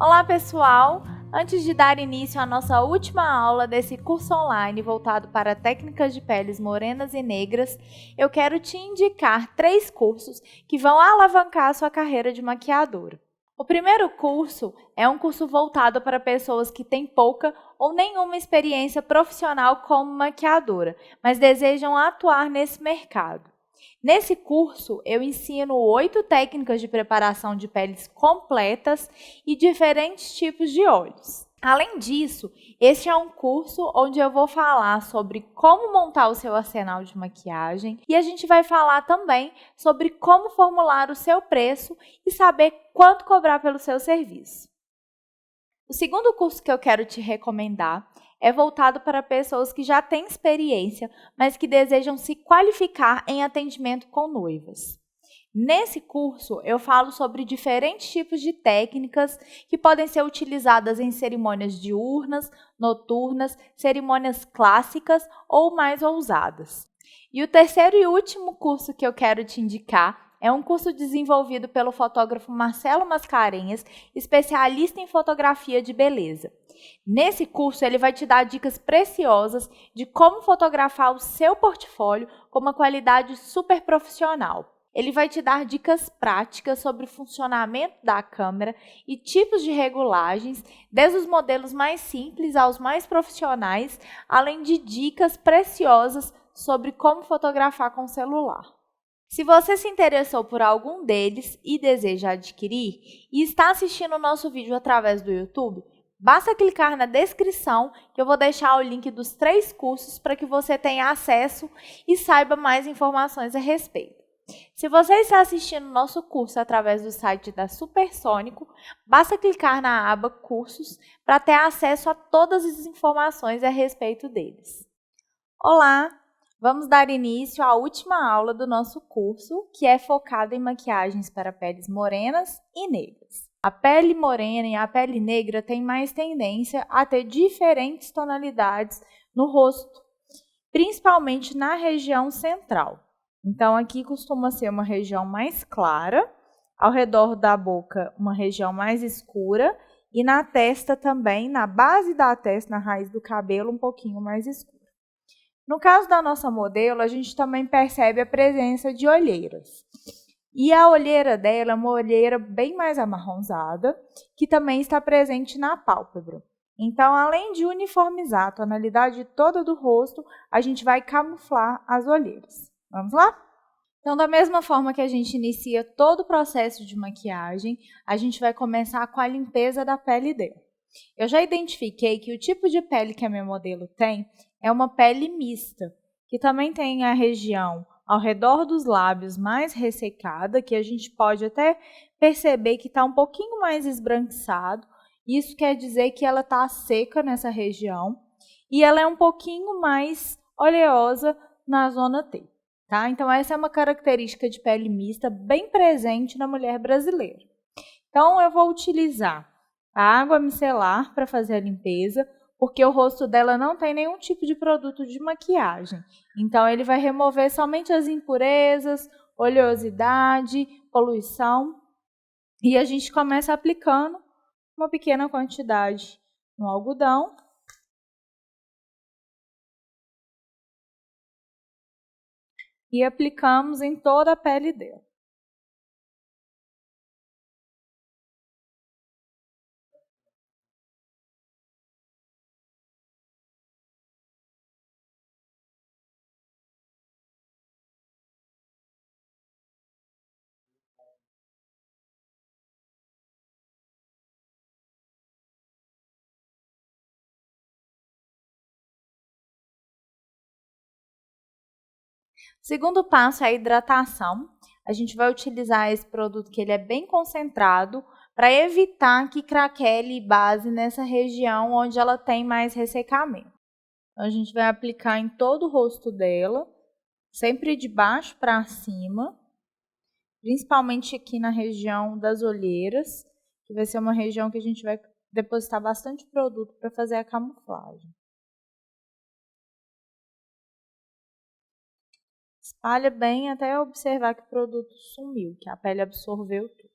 Olá pessoal! Antes de dar início à nossa última aula desse curso online voltado para técnicas de peles morenas e negras, eu quero te indicar 3 cursos que vão alavancar a sua carreira de maquiadora. O primeiro curso é um curso voltado para pessoas que têm pouca ou nenhuma experiência profissional como maquiadora, mas desejam atuar nesse mercado. Nesse curso, eu ensino 8 técnicas de preparação de peles completas e diferentes tipos de óleos. Além disso, este é um curso onde eu vou falar sobre como montar o seu arsenal de maquiagem e a gente vai falar também sobre como formular o seu preço e saber quanto cobrar pelo seu serviço. O segundo curso que eu quero te recomendar é voltado para pessoas que já têm experiência, mas que desejam se qualificar em atendimento com noivas. Nesse curso, eu falo sobre diferentes tipos de técnicas que podem ser utilizadas em cerimônias diurnas, noturnas, cerimônias clássicas ou mais ousadas. E o terceiro e último curso que eu quero te indicar é um curso desenvolvido pelo fotógrafo Marcelo Mascarenhas, especialista em fotografia de beleza. Nesse curso, ele vai te dar dicas preciosas de como fotografar o seu portfólio com uma qualidade super profissional. Ele vai te dar dicas práticas sobre o funcionamento da câmera e tipos de regulagens, desde os modelos mais simples aos mais profissionais, além de dicas preciosas sobre como fotografar com celular. Se você se interessou por algum deles e deseja adquirir e está assistindo o nosso vídeo através do YouTube, basta clicar na descrição que eu vou deixar o link dos 3 cursos para que você tenha acesso e saiba mais informações a respeito. Se você está assistindo o nosso curso através do site da Supersônico, basta clicar na aba Cursos para ter acesso a todas as informações a respeito deles. Olá! Vamos dar início à última aula do nosso curso, que é focado em maquiagens para peles morenas e negras. A pele morena e a pele negra têm mais tendência a ter diferentes tonalidades no rosto, principalmente na região central. Então, aqui costuma ser uma região mais clara, ao redor da boca uma região mais escura e na testa também, na base da testa, na raiz do cabelo, um pouquinho mais escura. No caso da nossa modelo, a gente também percebe a presença de olheiras. E a olheira dela é uma olheira bem mais amarronzada, que também está presente na pálpebra. Então, além de uniformizar a tonalidade toda do rosto, a gente vai camuflar as olheiras. Vamos lá? Então, da mesma forma que a gente inicia todo o processo de maquiagem, a gente vai começar com a limpeza da pele dela. Eu já identifiquei que o tipo de pele que a minha modelo tem é uma pele mista, que também tem a região ao redor dos lábios mais ressecada, que a gente pode até perceber que está um pouquinho mais esbranquiçado. Isso quer dizer que ela está seca nessa região e ela é um pouquinho mais oleosa na zona T. Tá? Então, essa é uma característica de pele mista bem presente na mulher brasileira. Então, eu vou utilizar a água micelar para fazer a limpeza, porque o rosto dela não tem nenhum tipo de produto de maquiagem. Então, ele vai remover somente as impurezas, oleosidade, poluição. E a gente começa aplicando uma pequena quantidade no algodão. E aplicamos em toda a pele dela. Segundo passo é a hidratação. A gente vai utilizar esse produto que ele é bem concentrado para evitar que craquele base nessa região onde ela tem mais ressecamento. Então, a gente vai aplicar em todo o rosto dela, sempre de baixo para cima, principalmente aqui na região das olheiras, que vai ser uma região que a gente vai depositar bastante produto para fazer a camuflagem. Espalha bem até observar que o produto sumiu, que a pele absorveu tudo.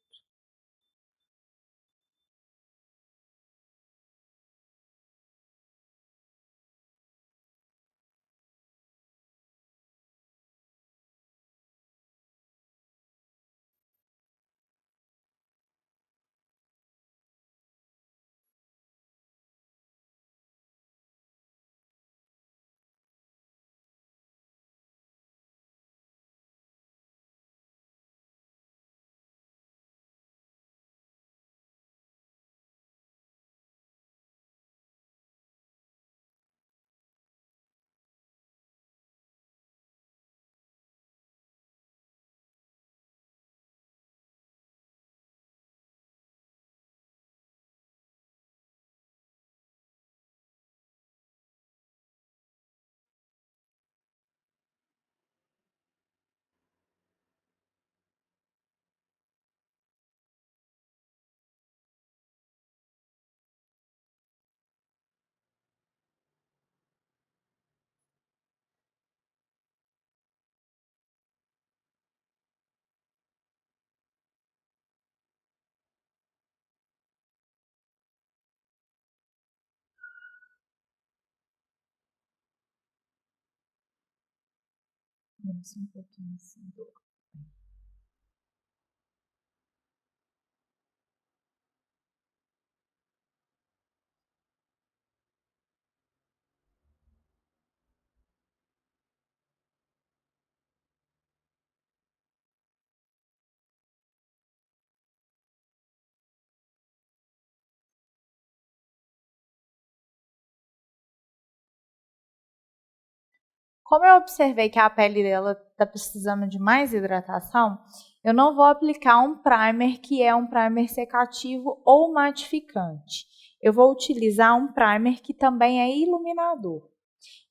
Menos um pouquinho assim do... Como eu observei que a pele dela está precisando de mais hidratação, eu não vou aplicar um primer que é um primer secativo ou matificante. Eu vou utilizar um primer que também é iluminador.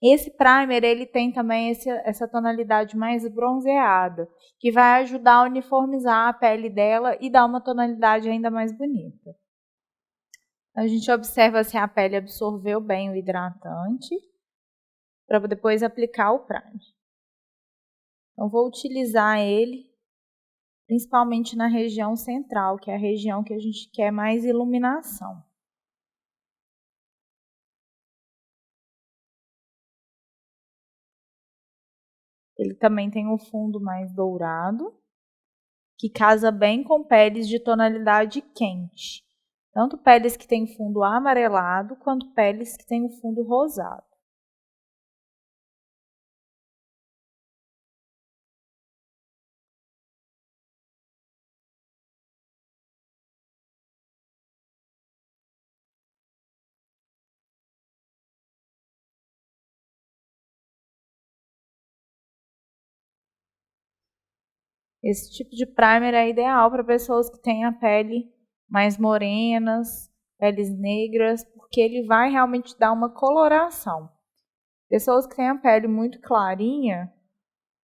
Esse primer ele tem também essa tonalidade mais bronzeada, que vai ajudar a uniformizar a pele dela e dar uma tonalidade ainda mais bonita. A gente observa se a pele absorveu bem o hidratante, para depois aplicar o primer. Então, vou utilizar ele principalmente na região central, que é a região que a gente quer mais iluminação. Ele também tem um fundo mais dourado, que casa bem com peles de tonalidade quente. Tanto peles que têm fundo amarelado, quanto peles que têm o fundo rosado. Esse tipo de primer é ideal para pessoas que têm a pele mais morenas, peles negras, porque ele vai realmente dar uma coloração. Pessoas que têm a pele muito clarinha,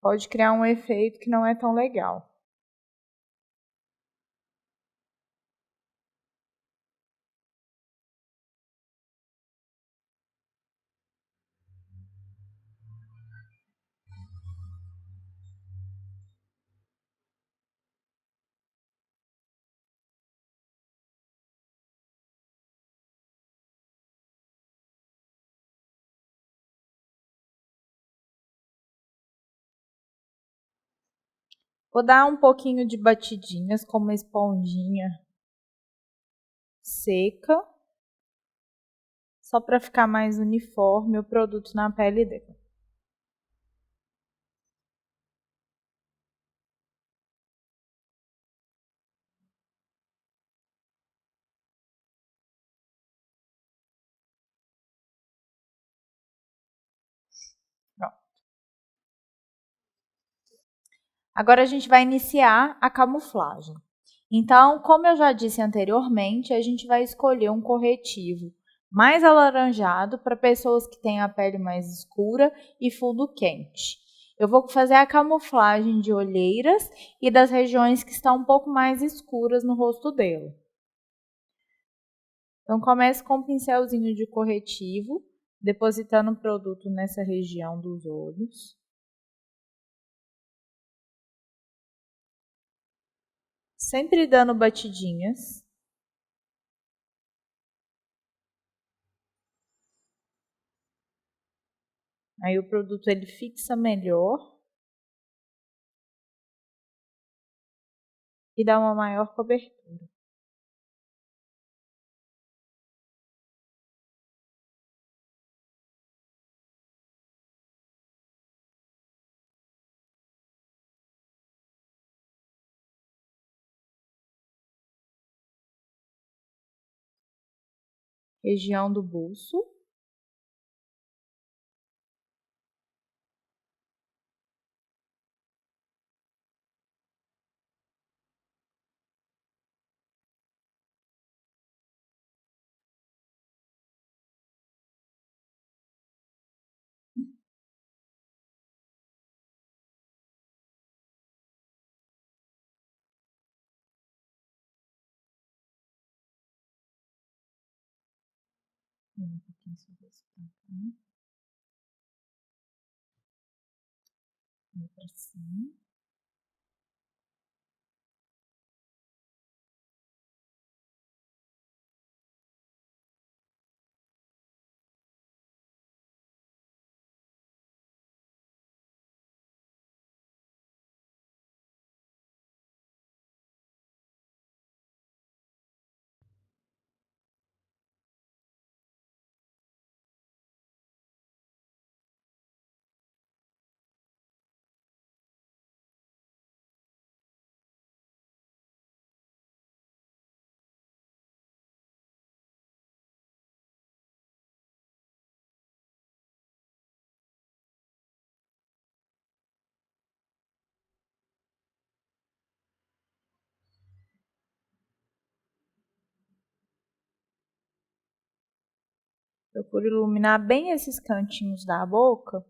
pode criar um efeito que não é tão legal. Vou dar um pouquinho de batidinhas com uma esponjinha seca, só para ficar mais uniforme o produto na pele dela. Pronto. Agora a gente vai iniciar a camuflagem. Então, como eu já disse anteriormente, a gente vai escolher um corretivo mais alaranjado para pessoas que têm a pele mais escura e fundo quente. Eu vou fazer a camuflagem de olheiras e das regiões que estão um pouco mais escuras no rosto dela. Então, comece com um pincelzinho de corretivo, depositando o produto nessa região dos olhos. Sempre dando batidinhas. Aí o produto ele fixa melhor e dá uma maior cobertura. Região do buço. Um pouquinho sobre esse pra cá. Pra cima. Procuro iluminar bem esses cantinhos da boca,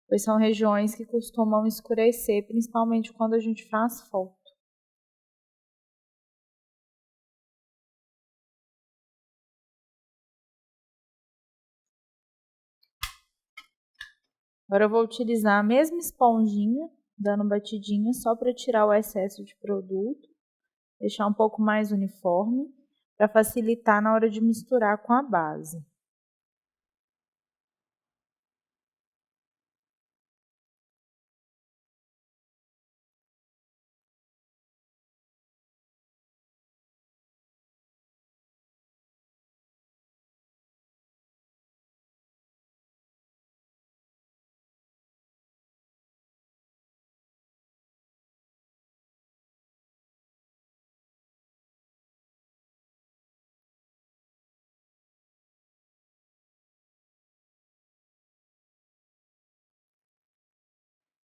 pois são regiões que costumam escurecer, principalmente quando a gente faz foto. Agora eu vou utilizar a mesma esponjinha, dando batidinha só para tirar o excesso de produto, deixar um pouco mais uniforme, para facilitar na hora de misturar com a base.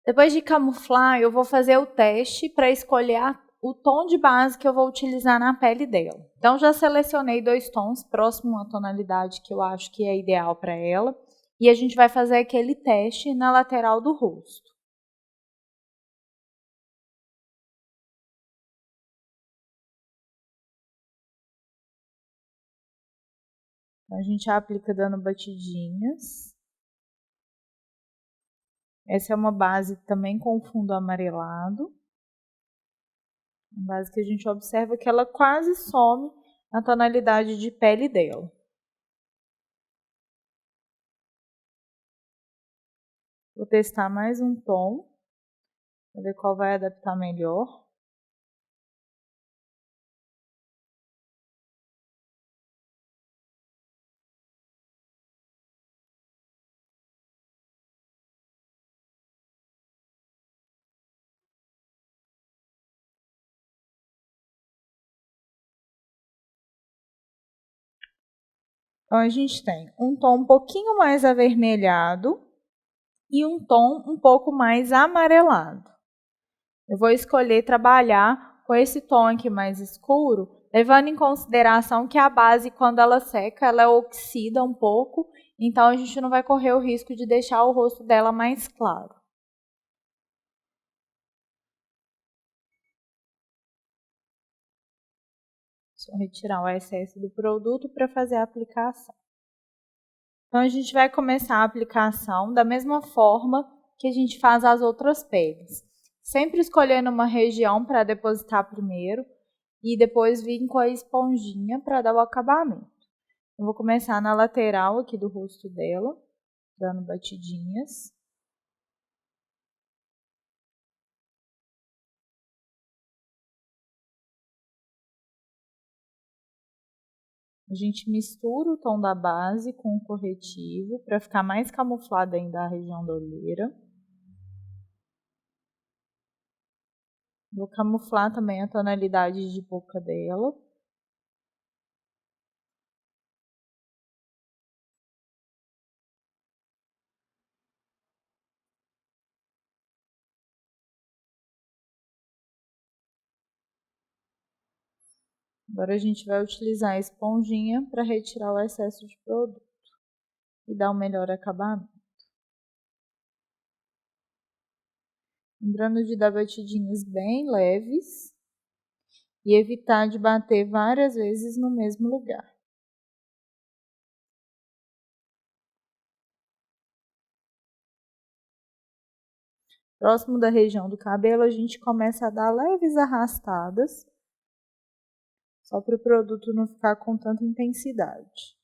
Depois de camuflar, eu vou fazer o teste para escolher o tom de base que eu vou utilizar na pele dela. Então, já selecionei 2 tons, próximo à tonalidade que eu acho que é ideal para ela. E a gente vai fazer aquele teste na lateral do rosto. Então, a gente aplica dando batidinhas. Essa é uma base também com fundo amarelado. Uma base que a gente observa que ela quase some na tonalidade de pele dela. Vou testar mais um tom, para ver qual vai adaptar melhor. Então, a gente tem um tom um pouquinho mais avermelhado e um tom um pouco mais amarelado. Eu vou escolher trabalhar com esse tom aqui mais escuro, levando em consideração que a base, quando ela seca, ela oxida um pouco, então a gente não vai correr o risco de deixar o rosto dela mais claro. Só retirar o excesso do produto para fazer a aplicação. Então, a gente vai começar a aplicação da mesma forma que a gente faz as outras peles. Sempre escolhendo uma região para depositar primeiro e depois vir com a esponjinha para dar o acabamento. Eu vou começar na lateral aqui do rosto dela, dando batidinhas. A gente mistura o tom da base com o corretivo para ficar mais camuflada ainda a região da olheira. Vou camuflar também a tonalidade de boca dela. Agora a gente vai utilizar a esponjinha para retirar o excesso de produto e dar um melhor acabamento. Lembrando de dar batidinhas bem leves e evitar de bater várias vezes no mesmo lugar. Próximo da região do cabelo, a gente começa a dar leves arrastadas, só para o produto não ficar com tanta intensidade.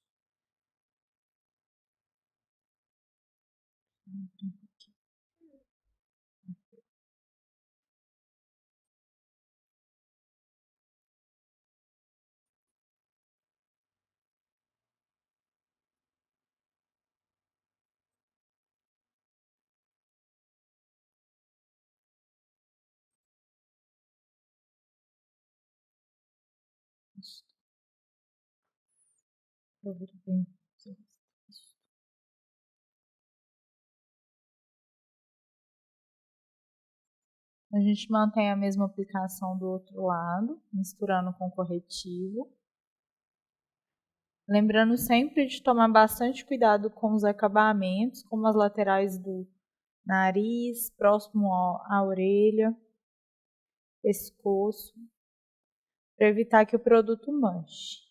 A gente mantém a mesma aplicação do outro lado, misturando com corretivo. Lembrando sempre de tomar bastante cuidado com os acabamentos, como as laterais do nariz, próximo à orelha, pescoço, para evitar que o produto manche.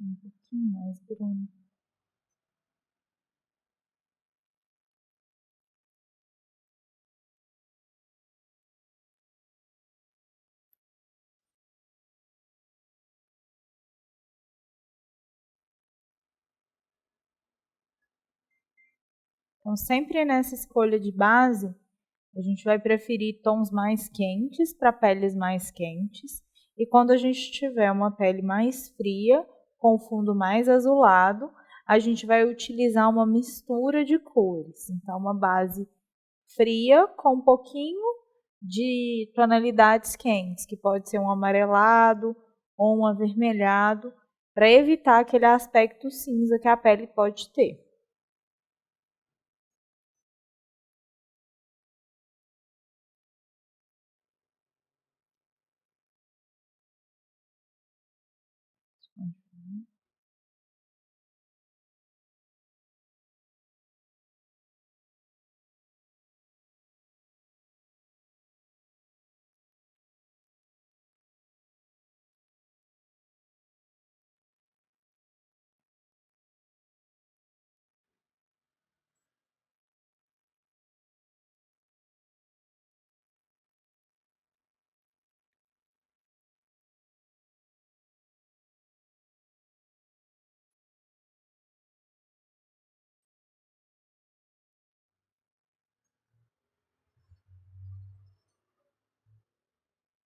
Um pouquinho mais, Bruno. Então, sempre nessa escolha de base, a gente vai preferir tons mais quentes para peles mais quentes. E quando a gente tiver uma pele mais fria, com fundo mais azulado, a gente vai utilizar uma mistura de cores. Então, uma base fria com um pouquinho de tonalidades quentes, que pode ser um amarelado ou um avermelhado, para evitar aquele aspecto cinza que a pele pode ter.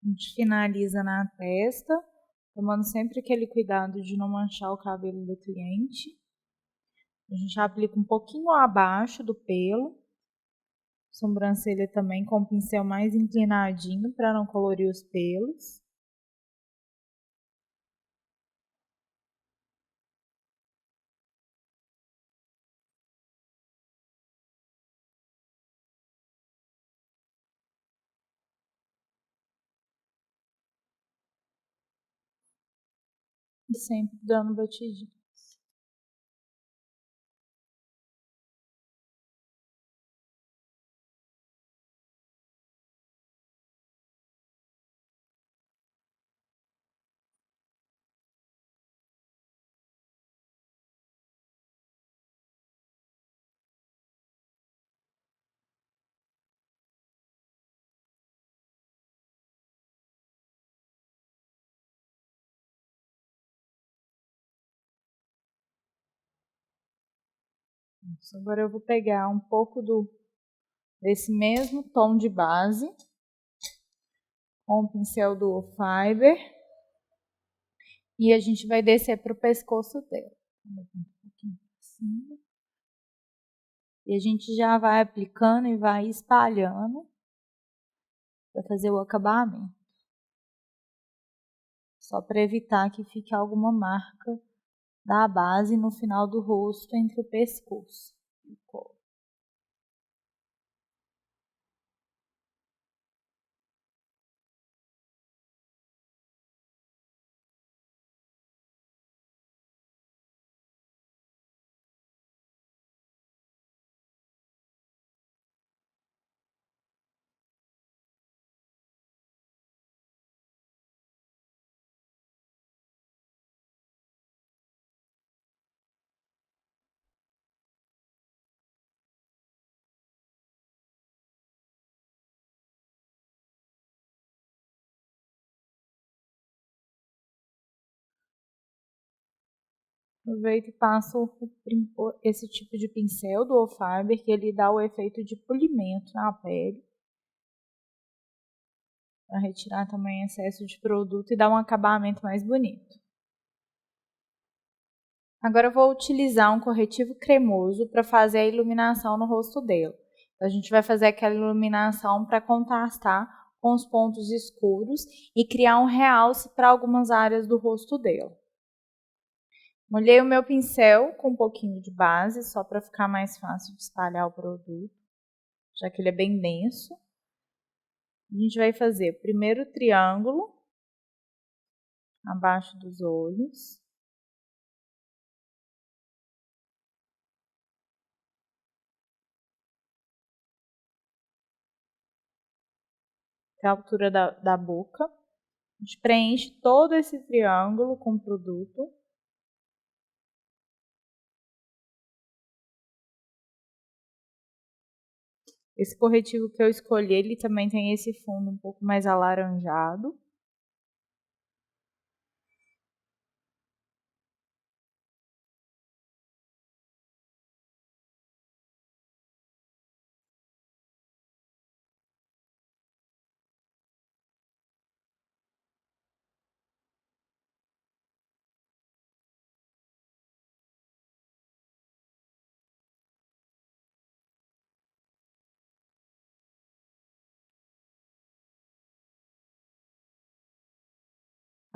A gente finaliza na testa, tomando sempre aquele cuidado de não manchar o cabelo do cliente. A gente aplica um pouquinho abaixo do pelo, sobrancelha também com o pincel mais inclinadinho para não colorir os pelos. E sempre dando batidinha. Agora eu vou pegar um pouco desse mesmo tom de base, com o pincel do Fiber, e a gente vai descer para o pescoço dela. Um pouquinho assim. E a gente já vai aplicando e vai espalhando para fazer o acabamento. Só para evitar que fique alguma marca da base no final do rosto entre o pescoço e o colo. Aproveito e passo esse tipo de pincel do Fiber, que ele dá o efeito de polimento na pele, para retirar também excesso de produto e dar um acabamento mais bonito. Agora eu vou utilizar um corretivo cremoso para fazer a iluminação no rosto dela. Então, a gente vai fazer aquela iluminação para contrastar com os pontos escuros e criar um realce para algumas áreas do rosto dela. Molhei o meu pincel com um pouquinho de base, só para ficar mais fácil de espalhar o produto, já que ele é bem denso. A gente vai fazer o primeiro triângulo abaixo dos olhos. Até a altura da boca. A gente preenche todo esse triângulo com o produto. Esse corretivo que eu escolhi, ele também tem esse fundo um pouco mais alaranjado.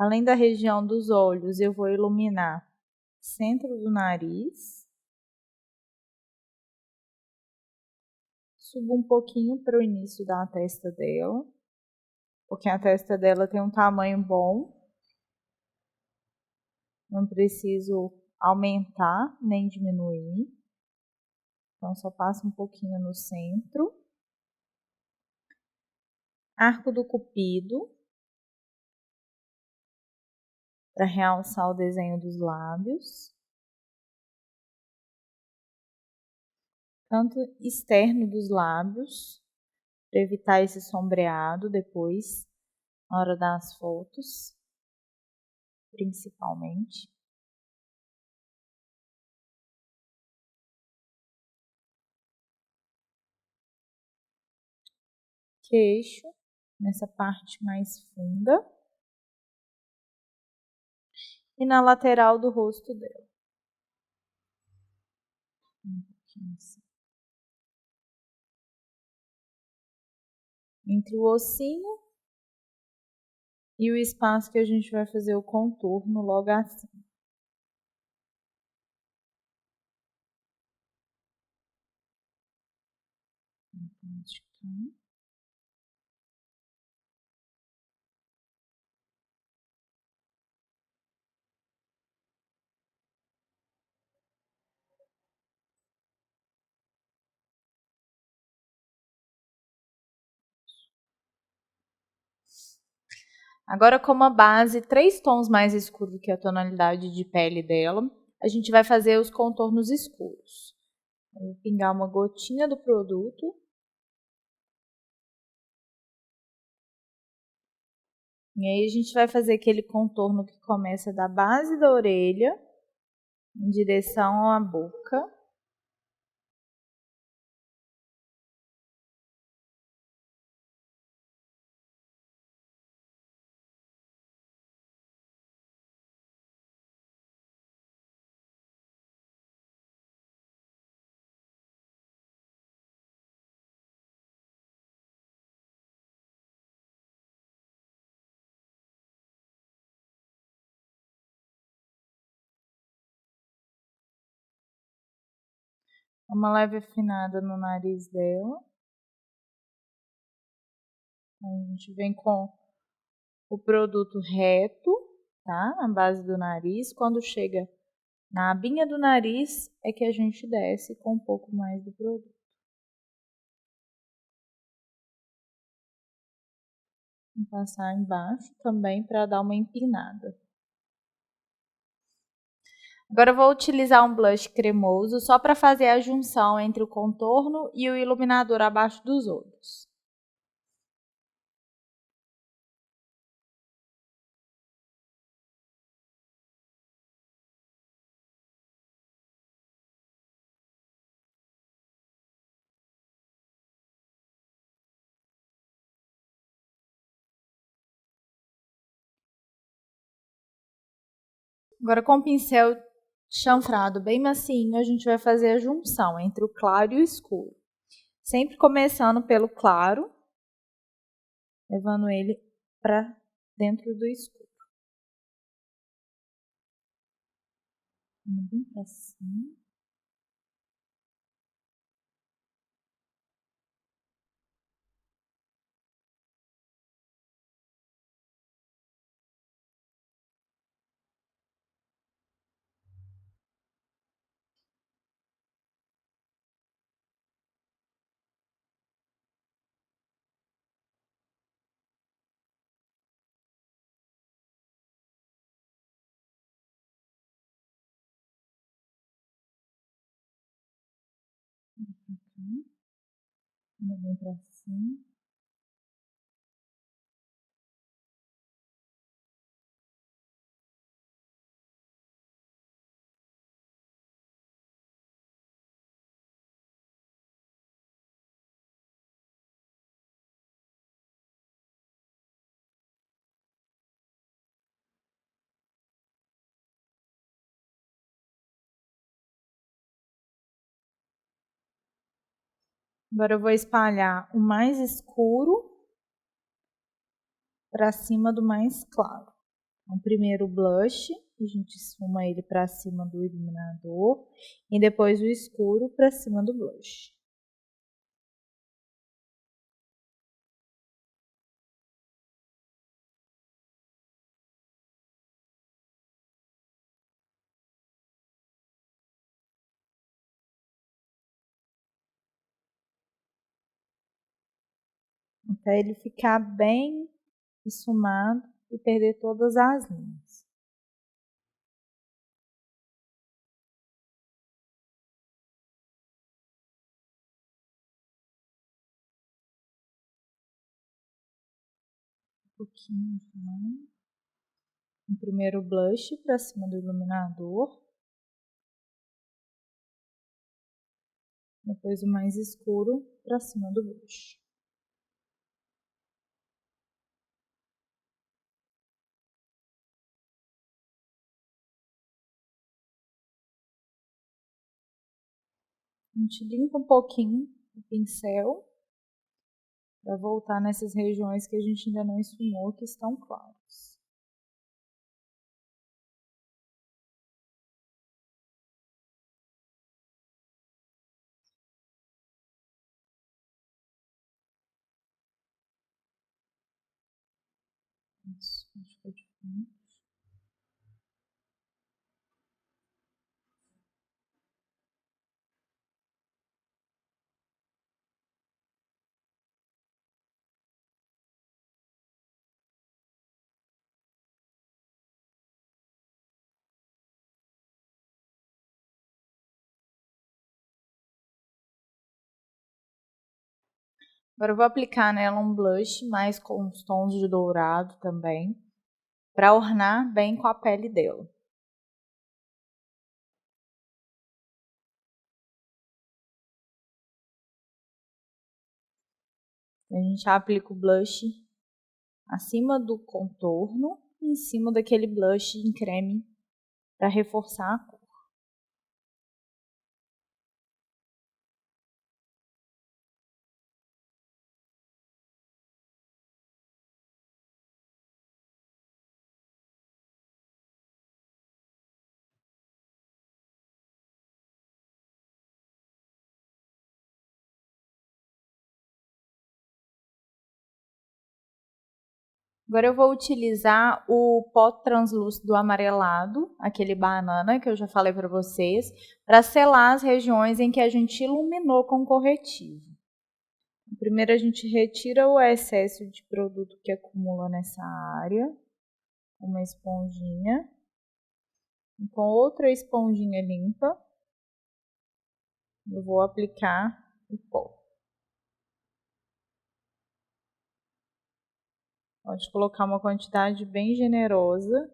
Além da região dos olhos, eu vou iluminar o centro do nariz. Subo um pouquinho para o início da testa dela, porque a testa dela tem um tamanho bom. Não preciso aumentar nem diminuir. Então, só passo um pouquinho no centro. Arco do Cupido, para realçar o desenho dos lábios. Canto externo dos lábios, para evitar esse sombreado depois, na hora das fotos, principalmente. Queixo, nessa parte mais funda. E na lateral do rosto dela. Um pouquinho assim. Entre o ossinho e o espaço que a gente vai fazer o contorno logo assim. Agora, como a base 3 tons mais escuro que a tonalidade de pele dela, a gente vai fazer os contornos escuros. Vou pingar uma gotinha do produto. E aí a gente vai fazer aquele contorno que começa da base da orelha em direção à boca. Uma leve afinada no nariz dela. A gente vem com o produto reto, tá? Na base do nariz. Quando chega na abinha do nariz, é que a gente desce com um pouco mais do produto. Vou passar embaixo também para dar uma empinada. Agora eu vou utilizar um blush cremoso só para fazer a junção entre o contorno e o iluminador abaixo dos olhos. Agora com o pincel Chanfrado bem macinho, a gente vai fazer a junção entre o claro e o escuro. Sempre começando pelo claro, levando ele para dentro do escuro. Bem pra cima. Bem pra cima. Agora eu vou espalhar o mais escuro para cima do mais claro. Então, primeiro o blush, a gente esfuma ele para cima do iluminador e depois o escuro para cima do blush. Até ele ficar bem esfumado e perder todas as linhas. Um pouquinho já. O primeiro blush para cima do iluminador. Depois o mais escuro para cima do blush. A gente limpa um pouquinho o pincel para voltar nessas regiões que a gente ainda não esfumou, que estão claras. Isso, acho que é diferente. Agora eu vou aplicar nela um blush mais com os tons de dourado também, para ornar bem com a pele dela. A gente aplica o blush acima do contorno e em cima daquele blush em creme para reforçar a cor. Agora eu vou utilizar o pó translúcido amarelado, aquele banana que eu já falei para vocês, para selar as regiões em que a gente iluminou com corretivo. Primeiro a gente retira o excesso de produto que acumula nessa área, uma esponjinha, e com outra esponjinha limpa, eu vou aplicar o pó. Pode colocar uma quantidade bem generosa,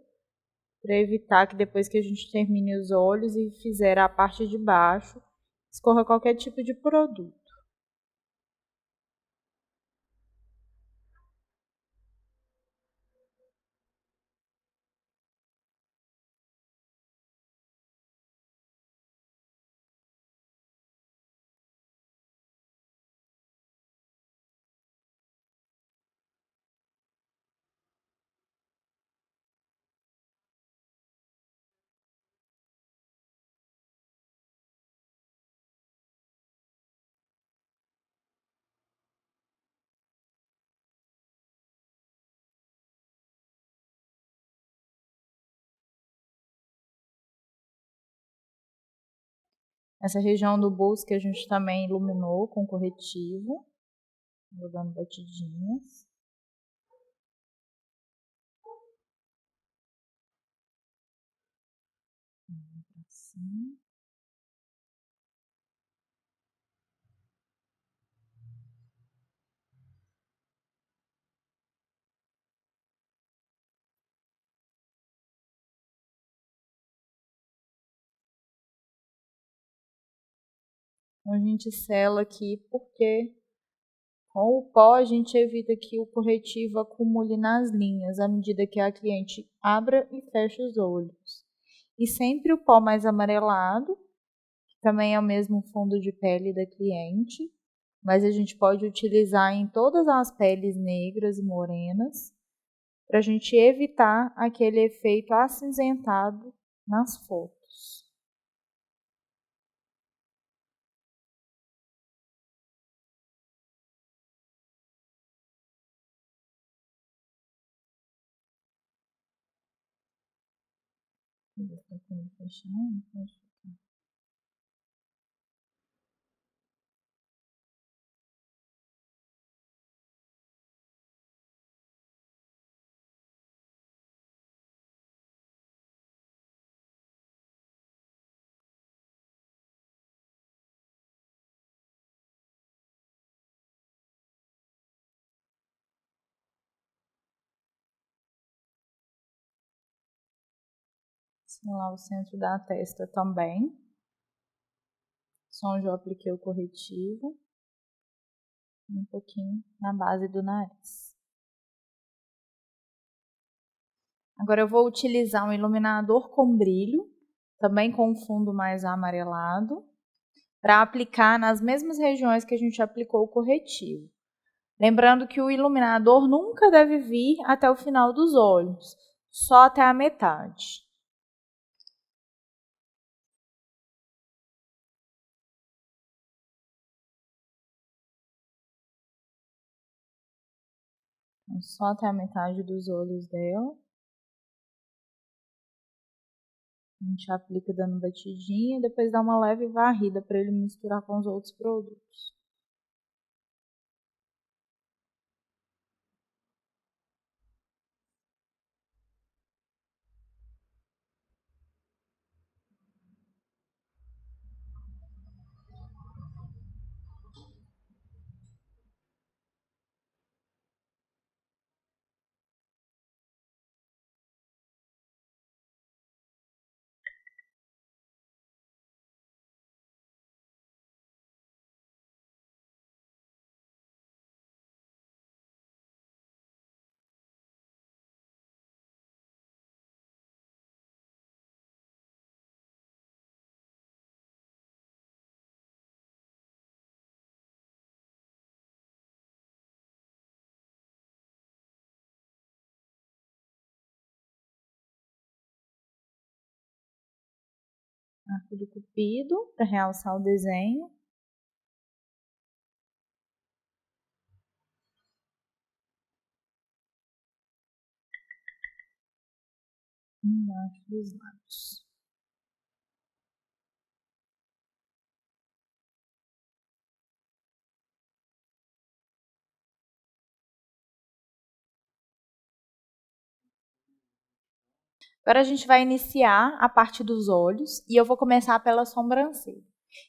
para evitar que depois que a gente termine os olhos e fizer a parte de baixo, escorra qualquer tipo de produto. Essa região do busto que a gente também iluminou com corretivo. Vou dando batidinhas. Assim. A gente sela aqui porque com o pó a gente evita que o corretivo acumule nas linhas à medida que a cliente abra e fecha os olhos. E sempre o pó mais amarelado, que também é o mesmo fundo de pele da cliente, mas a gente pode utilizar em todas as peles negras e morenas, para a gente evitar aquele efeito acinzentado nas fotos. Lá o centro da testa também, só onde eu apliquei o corretivo, um pouquinho na base do nariz. Agora eu vou utilizar um iluminador com brilho, também com um fundo mais amarelado, para aplicar nas mesmas regiões que a gente aplicou o corretivo. Lembrando que o iluminador nunca deve vir até o final dos olhos, só até a metade. Então, só até a metade dos olhos dela. A gente aplica dando batidinha e depois dá uma leve varrida para ele misturar com os outros produtos. Arco do cupido para realçar o desenho. Embaixo dos lábios. Agora a gente vai iniciar a parte dos olhos e eu vou começar pela sobrancelha.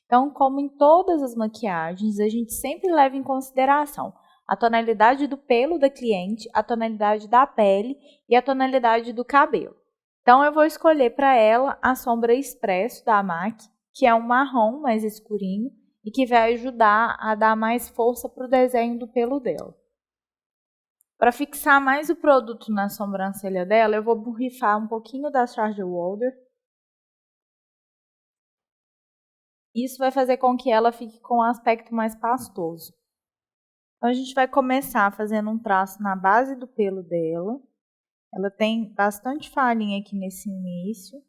Então, como em todas as maquiagens, a gente sempre leva em consideração a tonalidade do pelo da cliente, a tonalidade da pele e a tonalidade do cabelo. Então, eu vou escolher para ela a sombra Expresso da MAC, que é um marrom mais escurinho e que vai ajudar a dar mais força para o desenho do pelo dela. Para fixar mais o produto na sobrancelha dela, eu vou borrifar um pouquinho da Charge Walder. Isso vai fazer com que ela fique com um aspecto mais pastoso. Então, a gente vai começar fazendo um traço na base do pelo dela. Ela tem bastante falhinha aqui nesse início.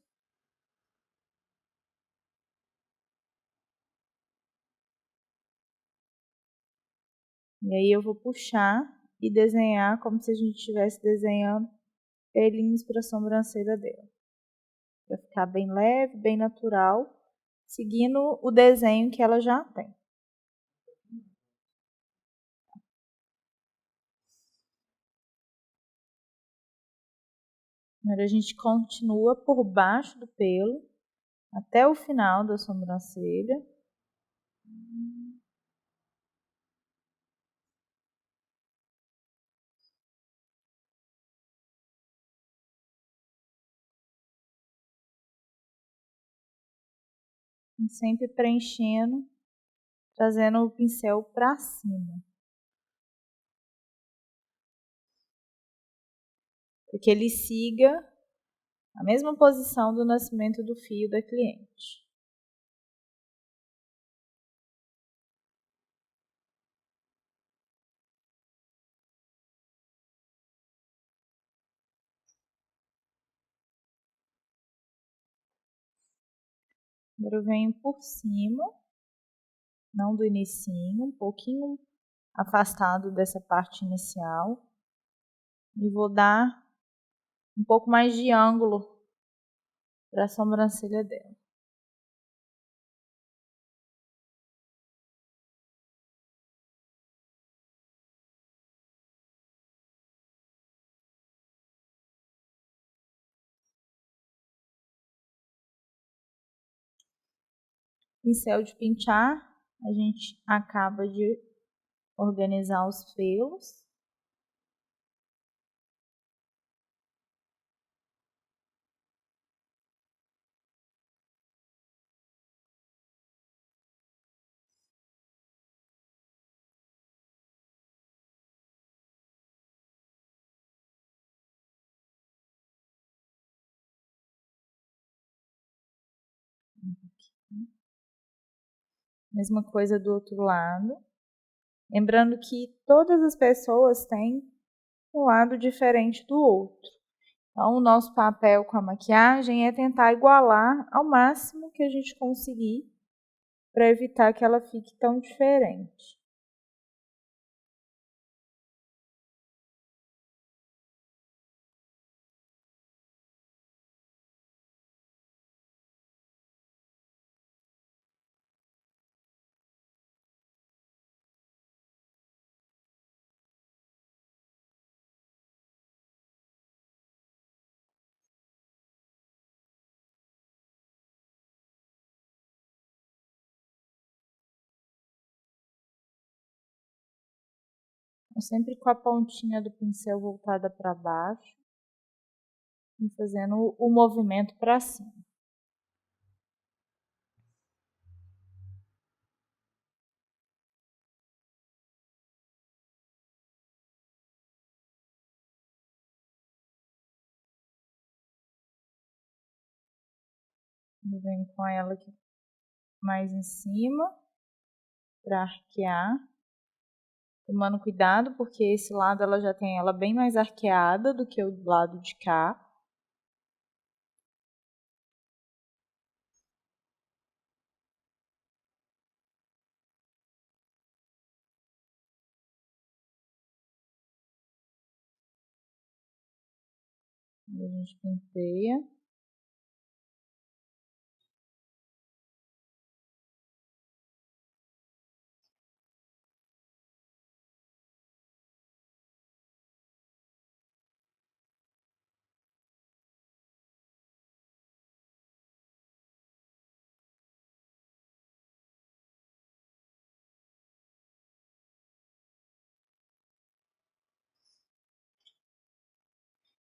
E aí eu vou puxar e desenhar como se a gente estivesse desenhando pelinhos para a sobrancelha dela. Vai ficar bem leve, bem natural. seguindo o desenho que ela já tem. Agora a gente continua por baixo do pelo até o final da sobrancelha. E sempre preenchendo, trazendo o pincel para cima. Para que ele siga a mesma posição do nascimento do fio da cliente. Agora eu venho por cima, não do inicinho, um pouquinho afastado dessa parte inicial. E vou dar um pouco mais de ângulo para a sobrancelha dela. Pincel de pentear, a gente acaba de organizar os pelos. Mesma coisa do outro lado. Lembrando que todas as pessoas têm um lado diferente do outro. Então, o nosso papel com a maquiagem é tentar igualar ao máximo que a gente conseguir para evitar que ela fique tão diferente. Então, sempre com a pontinha do pincel voltada para baixo e fazendo o movimento para cima. Eu venho com ela aqui mais em cima para arquear. Tomando cuidado, porque esse lado ela já tem ela bem mais arqueada do que o lado de cá. A gente penteia.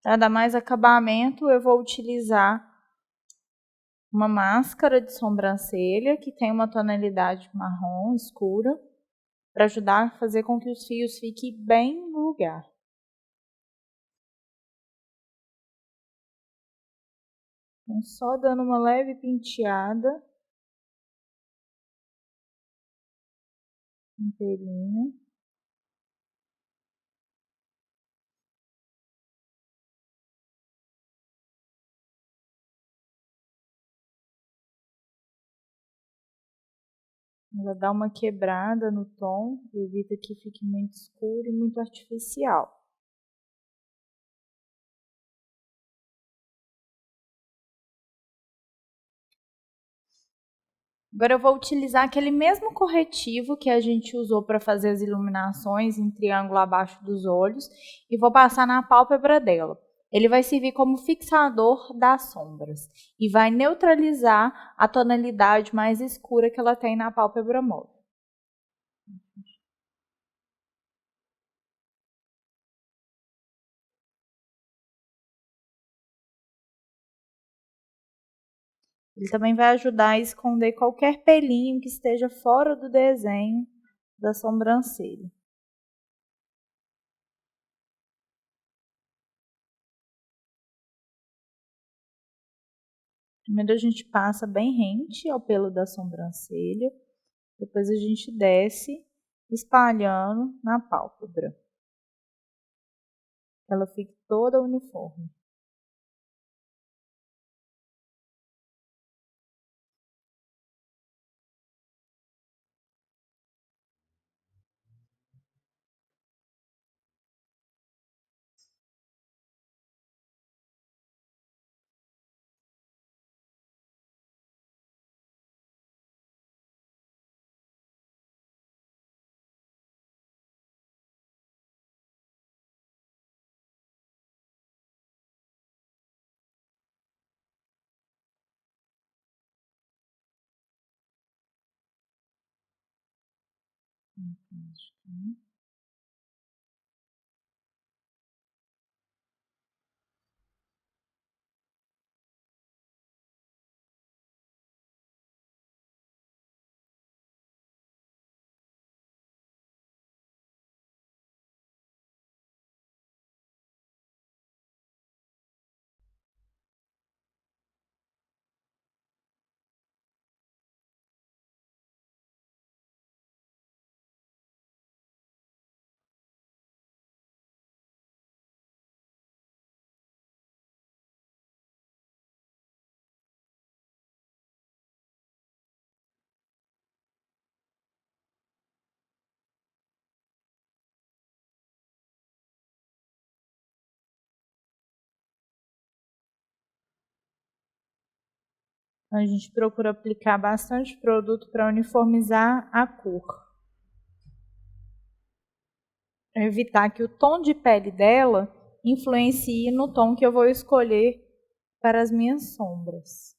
Para dar mais acabamento, eu vou utilizar uma máscara de sobrancelha que tem uma tonalidade marrom escura, para ajudar a fazer com que os fios fiquem bem no lugar. Então, só dando uma leve penteada no pelinho. Ela dá uma quebrada no tom, evita que fique muito escuro e muito artificial. Agora eu vou utilizar aquele mesmo corretivo que a gente usou para fazer as iluminações em triângulo abaixo dos olhos e vou passar na pálpebra dela. Ele vai servir como fixador das sombras e vai neutralizar a tonalidade mais escura que ela tem na pálpebra móvel. Ele também vai ajudar a esconder qualquer pelinho que esteja fora do desenho da sobrancelha. Primeiro a gente passa bem rente ao pelo da sobrancelha, depois a gente desce espalhando na pálpebra. Ela fique toda uniforme. A gente procura aplicar bastante produto para uniformizar a cor. Para evitar que o tom de pele dela influencie no tom que eu vou escolher para as minhas sombras.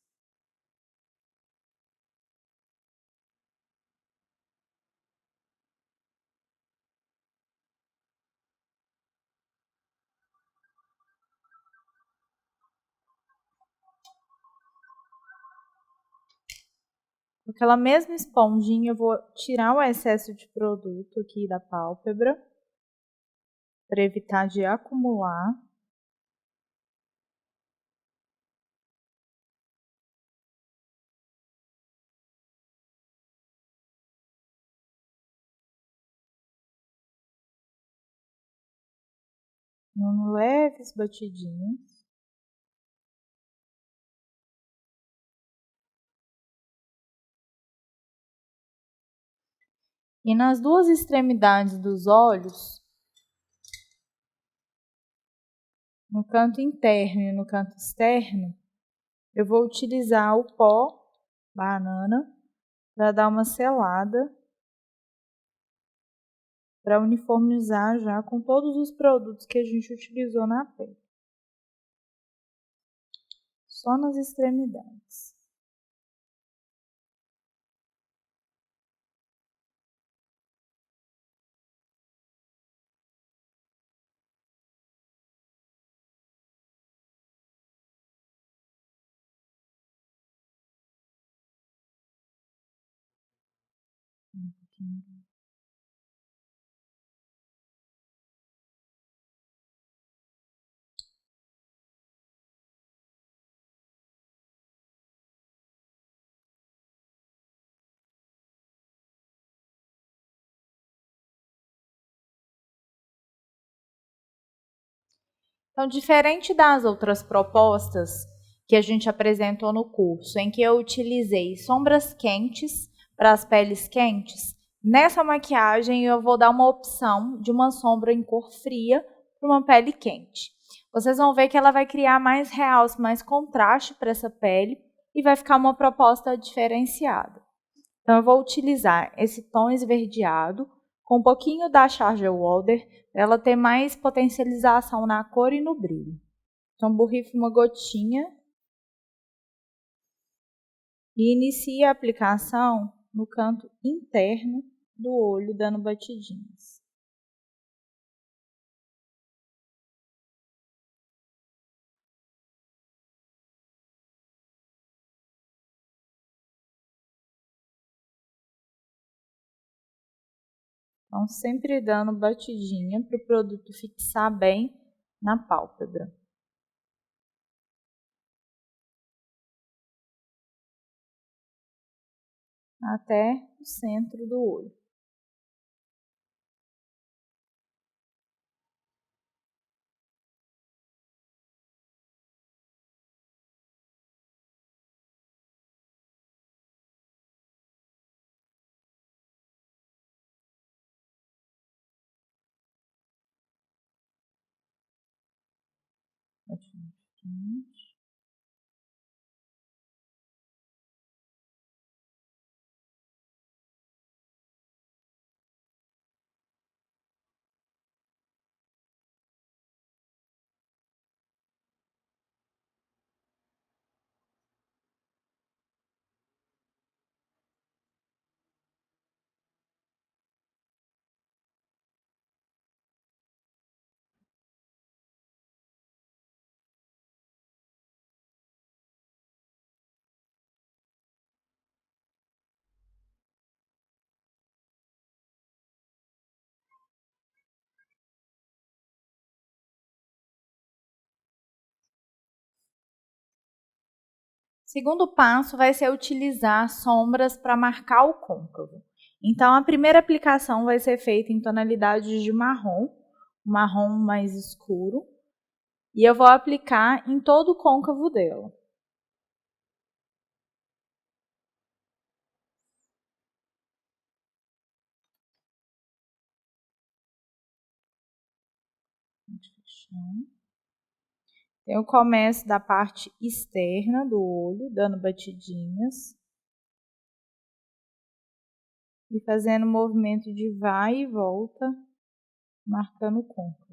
Com aquela mesma esponjinha, eu vou tirar o excesso de produto aqui da pálpebra, para evitar de acumular. Dando leves batidinhas. E nas duas extremidades dos olhos, no canto interno e no canto externo, eu vou utilizar o pó banana para dar uma selada, para uniformizar já com todos os produtos que a gente utilizou na pele. Só nas extremidades. Então, diferente das outras propostas que a gente apresentou no curso, em que eu utilizei sombras quentes para as peles quentes, nessa maquiagem eu vou dar uma opção de uma sombra em cor fria para uma pele quente. Vocês vão ver que ela vai criar mais realce, mais contraste para essa pele e vai ficar uma proposta diferenciada. Então, eu vou utilizar esse tom esverdeado com um pouquinho da Charger Walder, para ela ter mais potencialização na cor e no brilho. Então, borrifo uma gotinha e inicio a aplicação no canto interno do olho, dando batidinhas. Então, sempre dando batidinha para o produto fixar bem na pálpebra. Até o centro do olho. Segundo passo vai ser utilizar sombras para marcar o côncavo. Então, a primeira aplicação vai ser feita em tonalidades de marrom, marrom mais escuro, e eu vou aplicar em todo o côncavo dela. Eu começo da parte externa do olho, dando batidinhas e fazendo movimento de vai e volta, marcando o côncavo.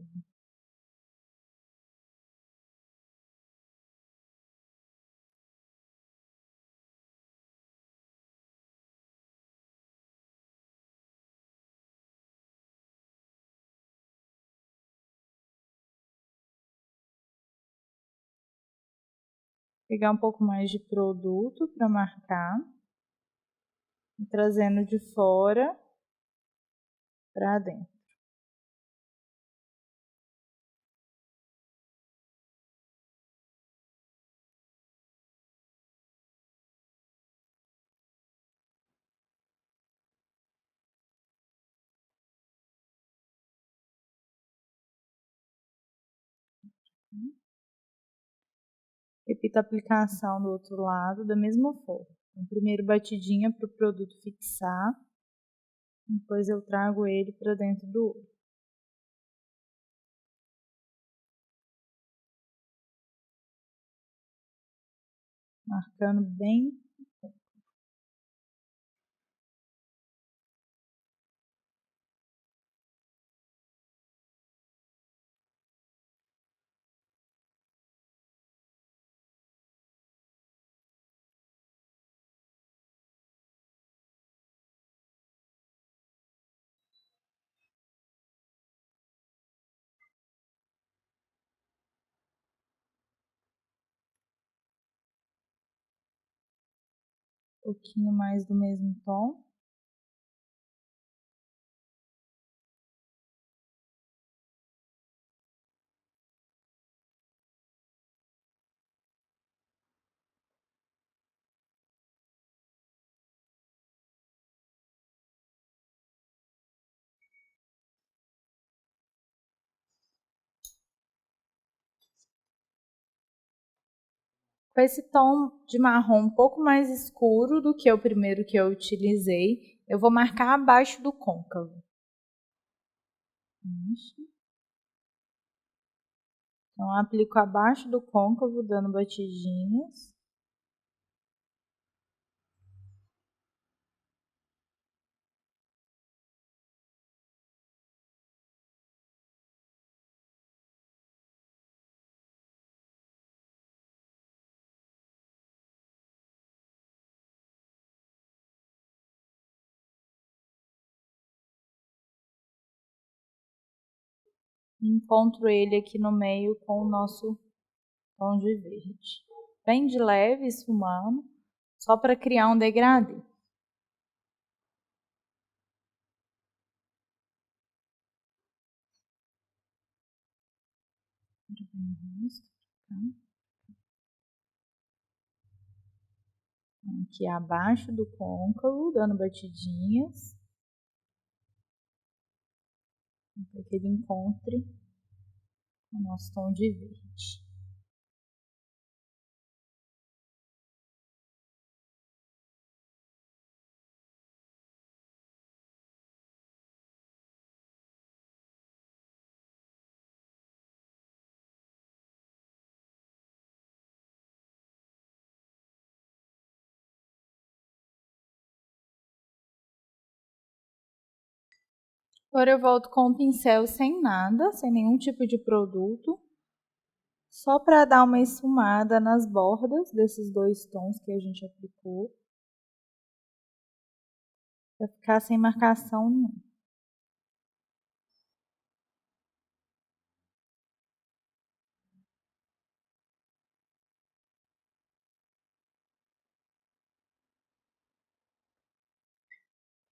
Pegar um pouco mais de produto para marcar, e trazendo de fora para dentro. Repito a aplicação do outro lado da mesma forma. Então, primeiro batidinha para o produto fixar, depois eu trago ele para dentro do olho. Marcando bem. Um pouquinho mais do mesmo tom. Com esse tom de marrom um pouco mais escuro do que o primeiro que eu utilizei, eu vou marcar abaixo do côncavo. Então, aplico abaixo do côncavo, dando batidinhas. Encontro ele aqui no meio com o nosso tom de verde. Bem de leve, esfumando, só para criar um degradê. Aqui abaixo do côncavo, dando batidinhas, para que ele encontre o nosso tom de verde. Agora eu volto com o pincel sem nada, sem nenhum tipo de produto, só para dar uma esfumada nas bordas desses dois tons que a gente aplicou, para ficar sem marcação nenhuma.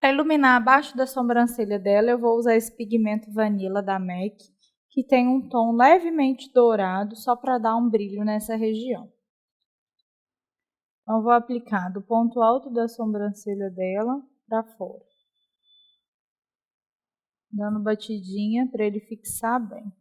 Para iluminar abaixo da sobrancelha dela, eu vou usar esse pigmento Vanilla da MAC, que tem um tom levemente dourado, só para dar um brilho nessa região. Então, vou aplicar do ponto alto da sobrancelha dela para fora, dando batidinha para ele fixar bem.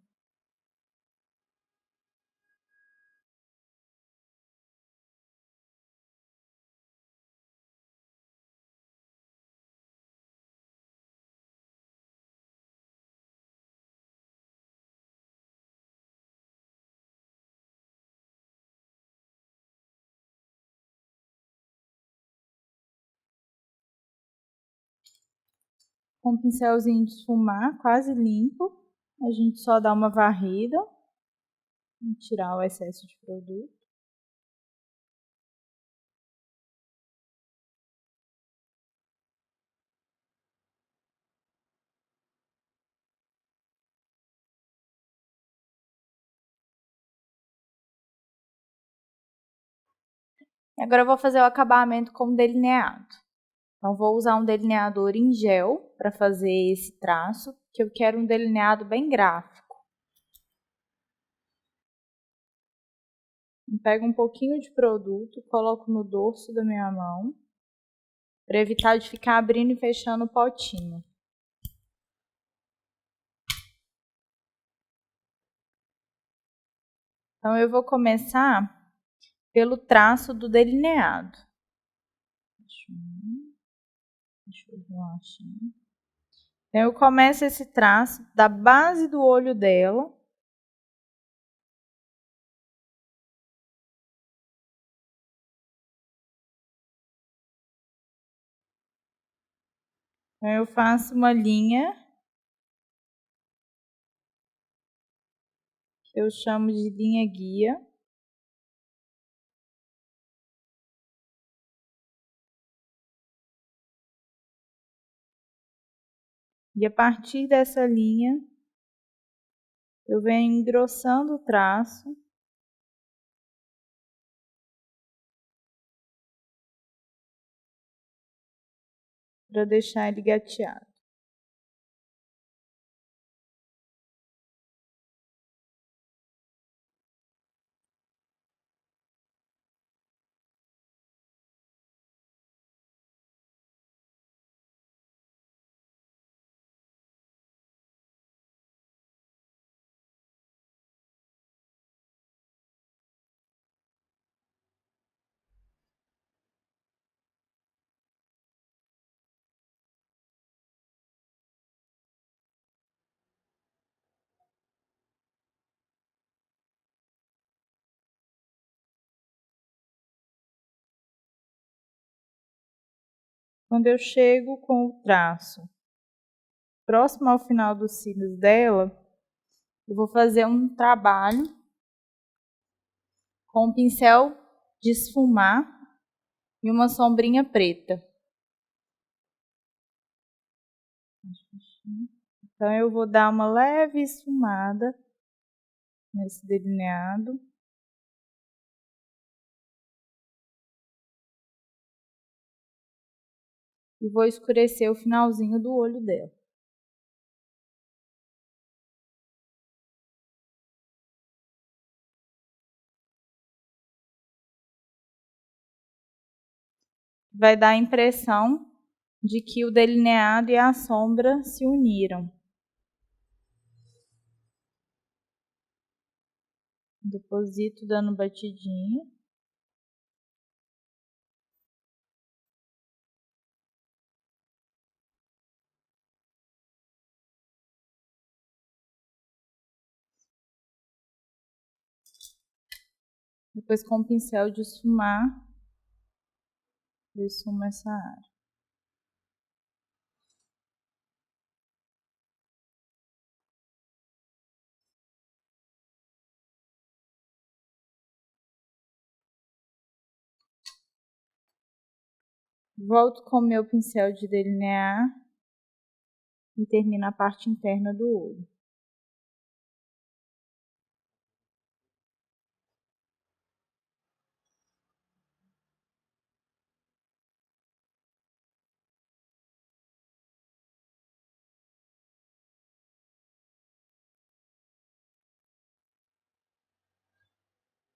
Com um pincelzinho de esfumar, quase limpo, a gente só dá uma varrida e tirar o excesso de produto. Agora eu vou fazer o acabamento com delineado. Então, vou usar um delineador em gel para fazer esse traço, que eu quero um delineado bem gráfico. Eu pego um pouquinho de produto, coloco no dorso da minha mão, para evitar de ficar abrindo e fechando o potinho. Então, eu vou começar pelo traço do delineado. Deixa eu relaxar. Então, eu começo esse traço da base do olho dela. Então, eu faço uma linha que eu chamo de linha guia. E a partir dessa linha, eu venho engrossando o traço. Para deixar ele gateado. Quando eu chego com o traço próximo ao final dos cílios dela, eu vou fazer um trabalho com um pincel de esfumar e uma sombrinha preta. Então, eu vou dar uma leve esfumada nesse delineado. E vou escurecer o finalzinho do olho dela. Vai dar a impressão de que o delineado e a sombra se uniram. Deposito dando batidinha. Depois com o pincel de esfumar, eu esfumo essa área. Volto com o meu pincel de delinear e termino a parte interna do olho.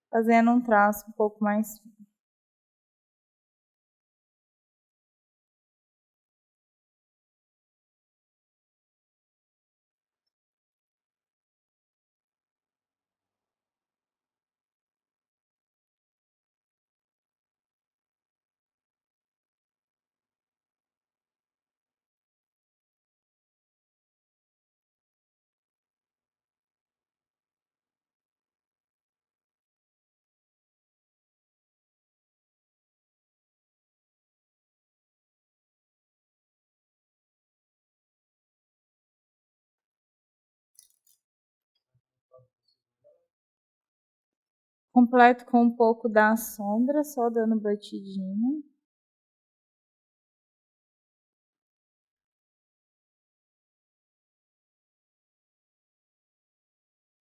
Fazendo um traço um pouco mais fino. Completo com um pouco da sombra, só dando batidinha.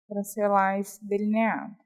Para selar esse delineado.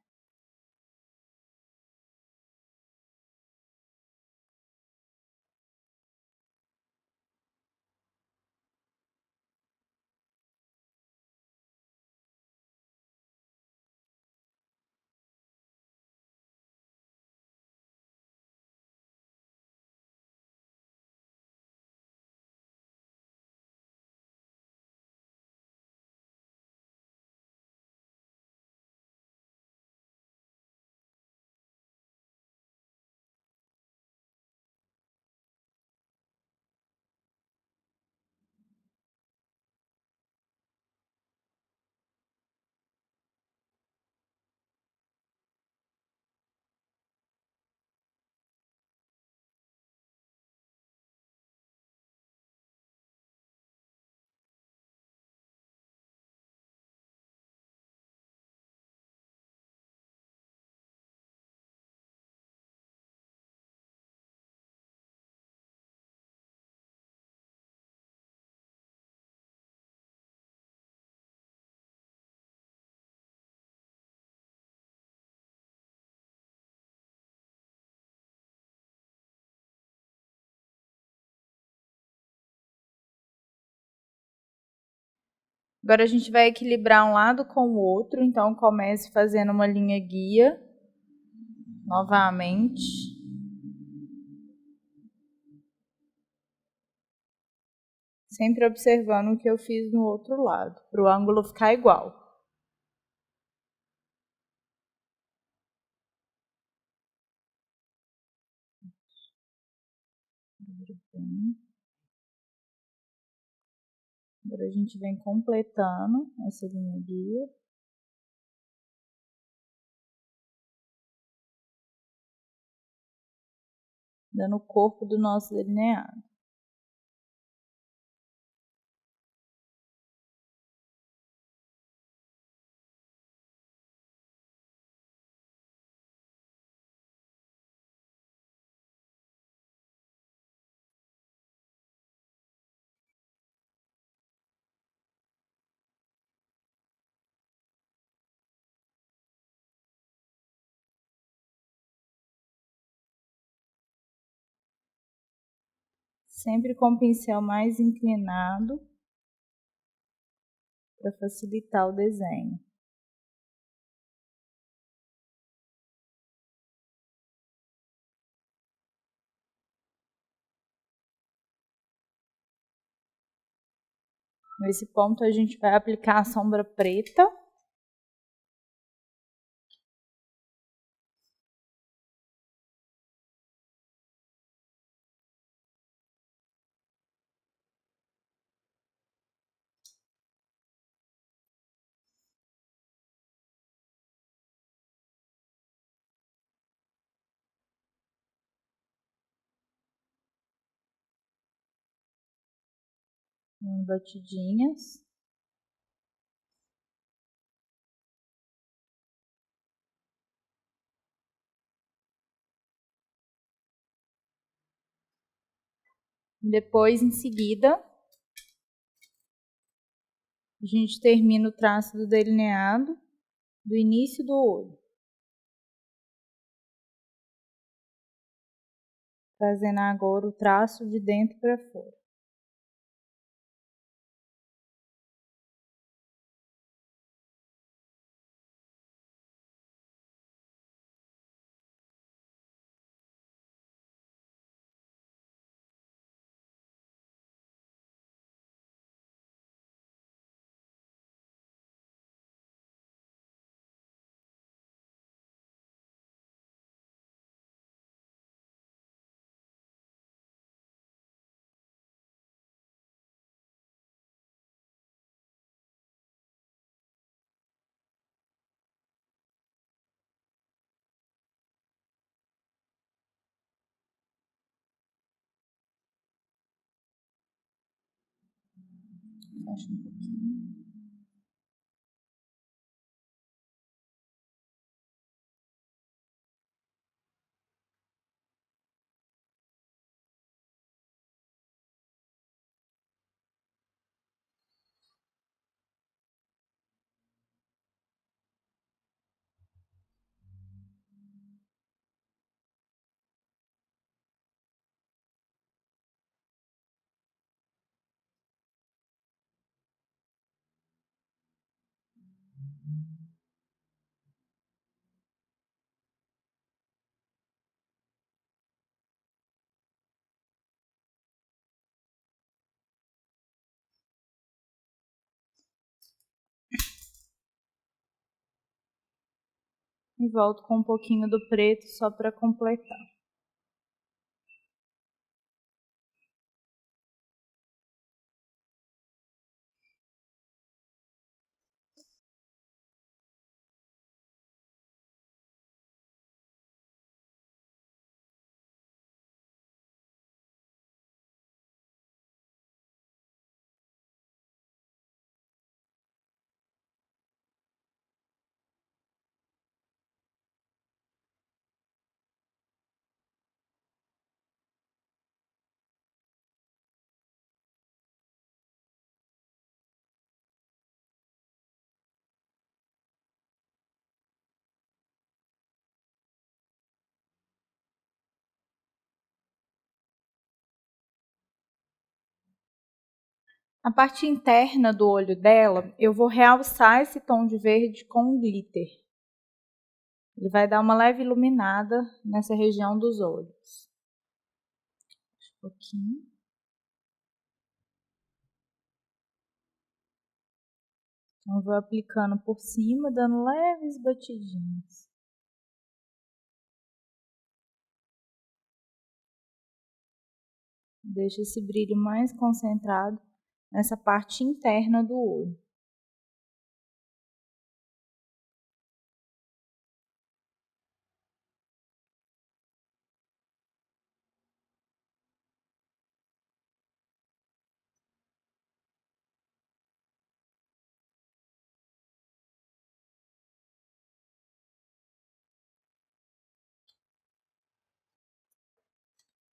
Agora a gente vai equilibrar um lado com o outro, então comece fazendo uma linha guia, novamente. Sempre observando o que eu fiz no outro lado, para o ângulo ficar igual. Bem. Agora a gente vem completando essa linha guia. Dando o corpo do nosso delineado. sempre com o pincel mais inclinado para facilitar o desenho. Nesse ponto a gente vai aplicar a sombra preta. Batidinhas. Depois, em seguida, a gente termina o traço do delineado do início do olho, fazendo agora o traço de dentro para fora. Fecha um pouquinho. E volto com um pouquinho do preto só para completar. A parte interna do olho dela, eu vou realçar esse tom de verde com glitter. Ele vai dar uma leve iluminada nessa região dos olhos. Um pouquinho. Então, eu vou aplicando por cima, dando leves batidinhas. Deixa esse brilho mais concentrado nessa parte interna do olho.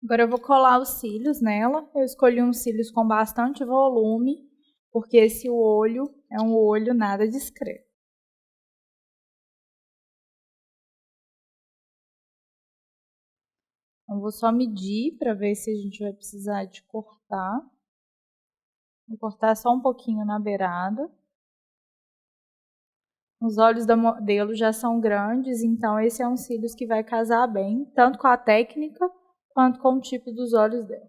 Agora eu vou colar os cílios nela. Eu escolhi uns cílios com bastante volume, porque esse olho é um olho nada discreto. Eu vou só medir para ver se a gente vai precisar de cortar. Vou cortar só um pouquinho na beirada. Os olhos da modelo já são grandes, então esse é um cílios que vai casar bem, tanto com a técnica, quanto com o tipo dos olhos dela.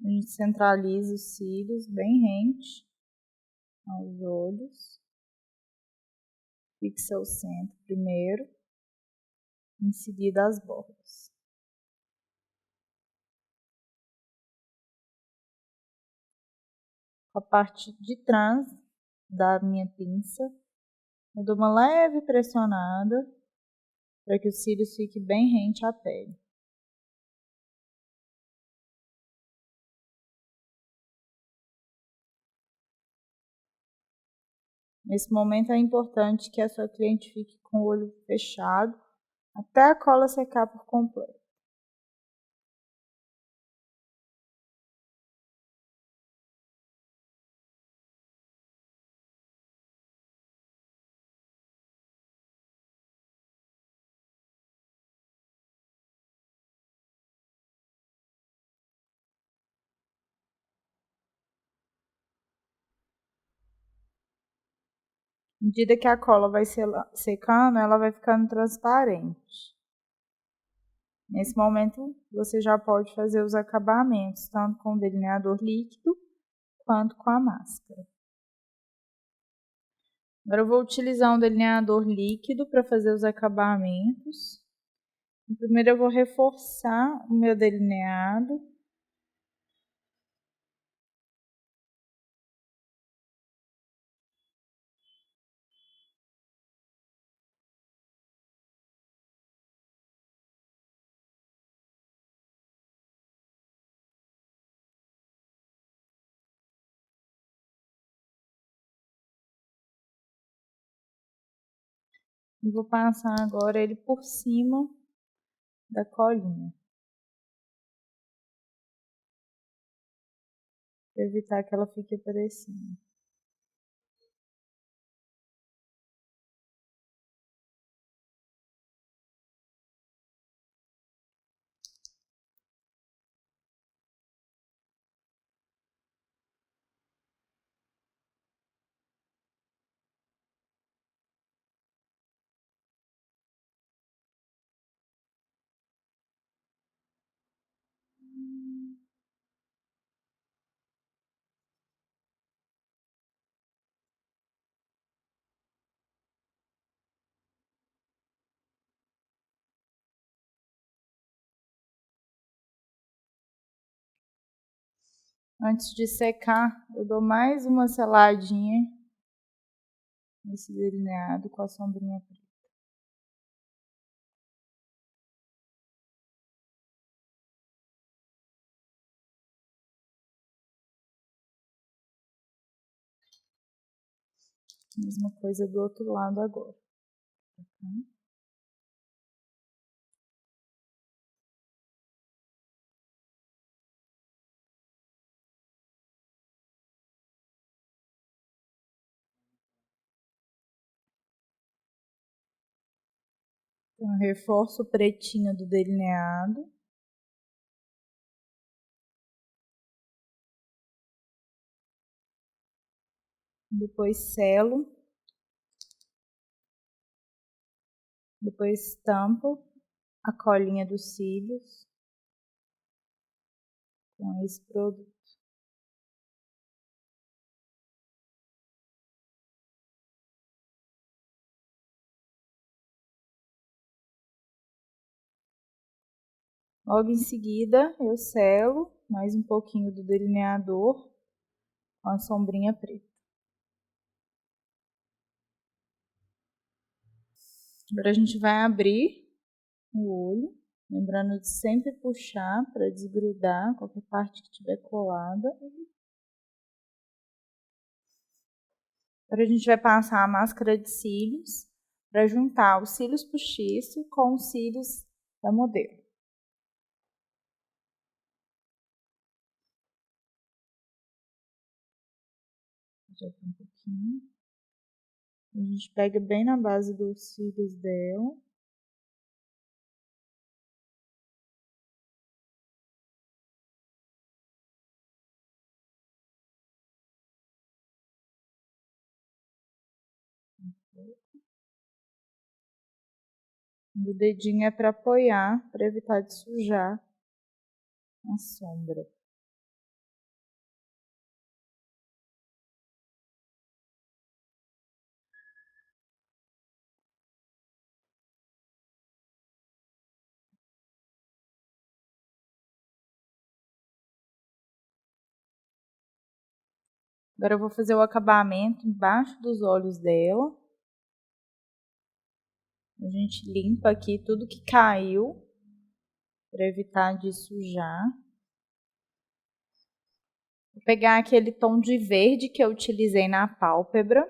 A gente centraliza os cílios bem rente aos olhos. Fixa o centro primeiro, em seguida as bordas. Com a parte de trás da minha pinça, eu dou uma leve pressionada para que os cílios fiquem bem rente à pele. Nesse momento é importante que a sua cliente fique com o olho fechado até a cola secar por completo. À medida que a cola vai secando, ela vai ficando transparente. Nesse momento, você já pode fazer os acabamentos, tanto com o delineador líquido, quanto com a máscara. Agora eu vou utilizar um delineador líquido para fazer os acabamentos. Primeiro eu vou reforçar o meu delineado. E vou passar agora ele por cima da colinha, para evitar que ela fique aparecendo. Antes de secar, eu dou mais uma seladinha nesse delineado com a sombrinha preta. Mesma coisa do outro lado agora. Então, eu reforço o pretinho do delineado. Depois selo. Depois tampo a colinha dos cílios com esse produto. Logo em seguida, eu selo mais um pouquinho do delineador com a sombrinha preta. Agora a gente vai abrir o olho, lembrando de sempre puxar para desgrudar qualquer parte que estiver colada. Agora a gente vai passar a máscara de cílios para juntar os cílios postiço com os cílios da modelo. Já tem um pouquinho. A gente pega bem na base dos cílios dela. O dedinho é para apoiar, para evitar de sujar a sombra. Agora eu vou fazer o acabamento embaixo dos olhos dela. A gente limpa aqui tudo que caiu, para evitar de sujar. Vou pegar aquele tom de verde que eu utilizei na pálpebra.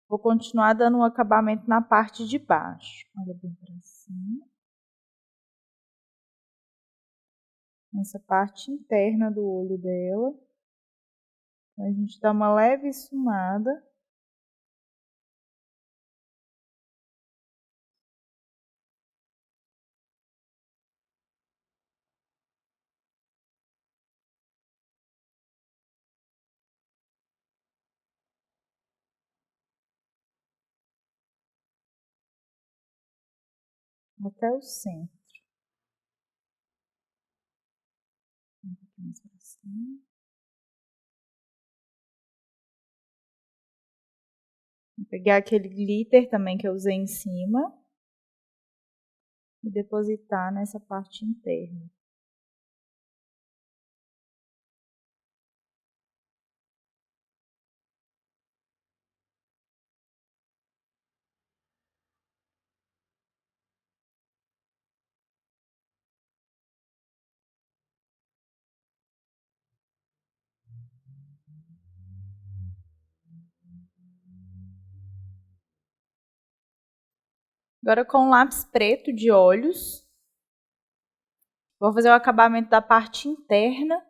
Vou continuar dando um acabamento na parte de baixo. Olha bem pra cima. Nessa parte interna do olho dela. A gente dá uma leve esfumada. Até o centro. Um pouquinho mais pra cima. Vou pegar aquele glitter também que eu usei em cima. E depositar nessa parte interna. Agora com o lápis preto de olhos, vou fazer o acabamento da parte interna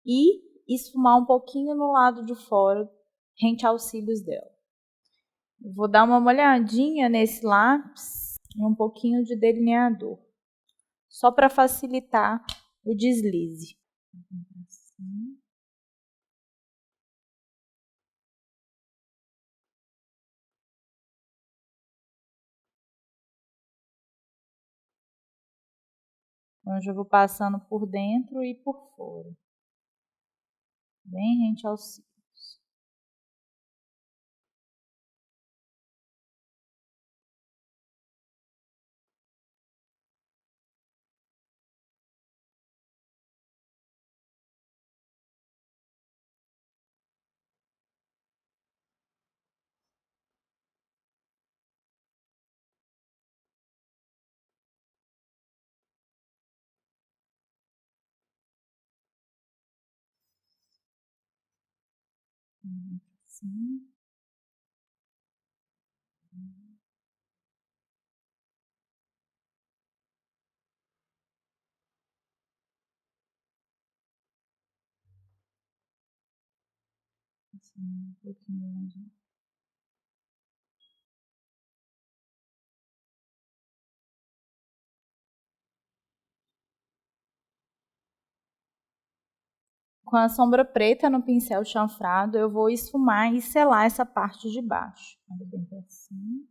e esfumar um pouquinho no lado de fora, rente aos cílios dela. Vou dar uma molhadinha nesse lápis e um pouquinho de delineador, só para facilitar o deslize. Assim. Então, eu já vou passando por dentro e por fora, bem rente aos cílios. Assim. Assim, um pouquinho mais. Com a sombra preta no pincel chanfrado, eu vou esfumar e selar essa parte de baixo. Olha bem pra cima.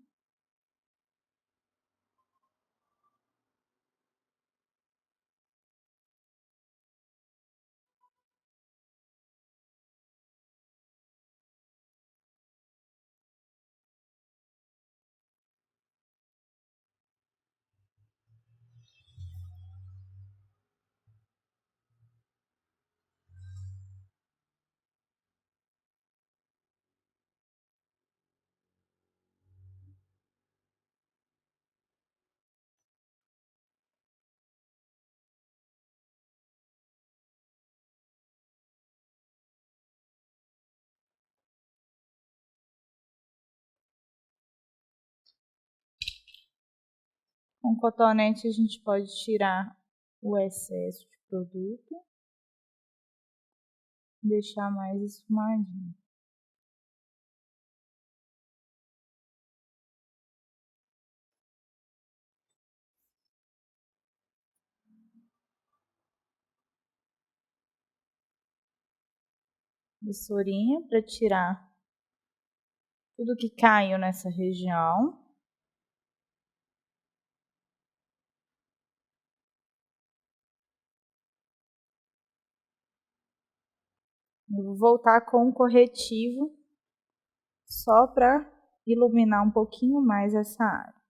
Com cotonete a gente pode tirar o excesso de produto e deixar mais esfumadinho. Vassourinha para tirar tudo que caiu nessa região. Eu vou voltar com o corretivo só para iluminar um pouquinho mais essa área.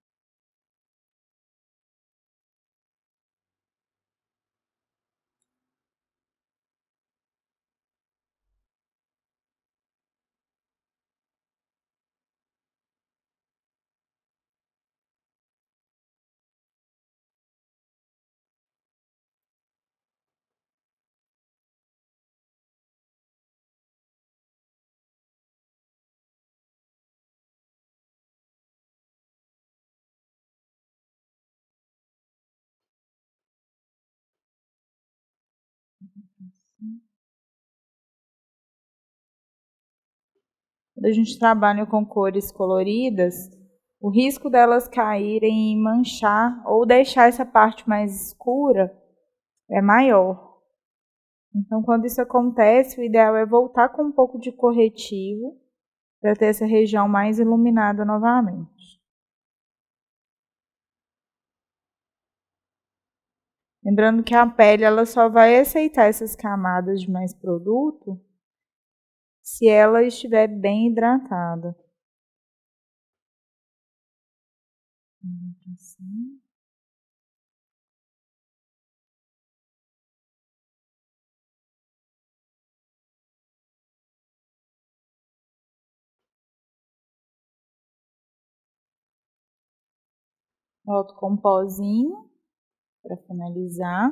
Quando a gente trabalha com cores coloridas, o risco delas caírem e manchar ou deixar essa parte mais escura é maior. Então, quando isso acontece, o ideal é voltar com um pouco de corretivo para ter essa região mais iluminada novamente. Lembrando que a pele ela só vai aceitar essas camadas de mais produto se ela estiver bem hidratada. Assim. Volto com um pozinho para finalizar.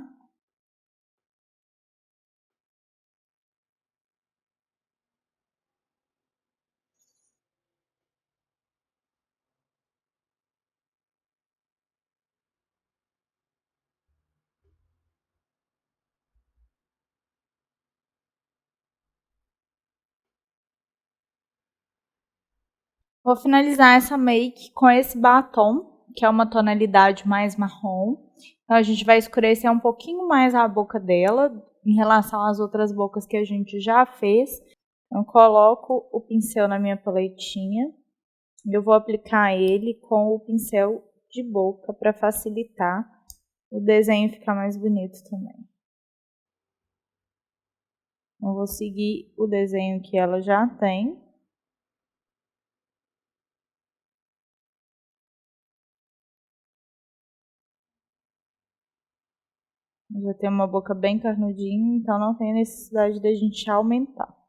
Vou finalizar essa make com esse batom, que é uma tonalidade mais marrom. Então, a gente vai escurecer um pouquinho mais a boca dela, em relação às outras bocas que a gente já fez. Então, coloco o pincel na minha paletinha. E eu vou aplicar ele com o pincel de boca para facilitar o desenho ficar mais bonito também. Eu vou seguir o desenho que ela já tem. Já tem uma boca bem carnudinha, então não tem necessidade da gente aumentar.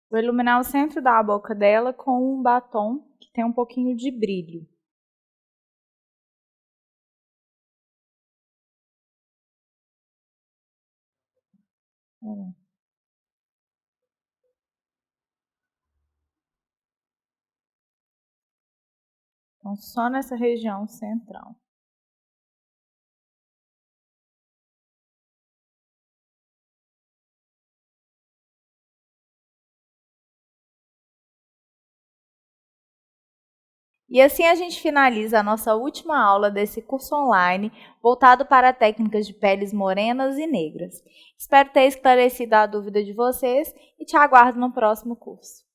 Vou iluminar o centro da boca dela com um batom que tem um pouquinho de brilho. Então, só nessa região central. E assim a gente finaliza a nossa última aula desse curso online, voltado para técnicas de peles morenas e negras. Espero ter esclarecido a dúvida de vocês e te aguardo no próximo curso.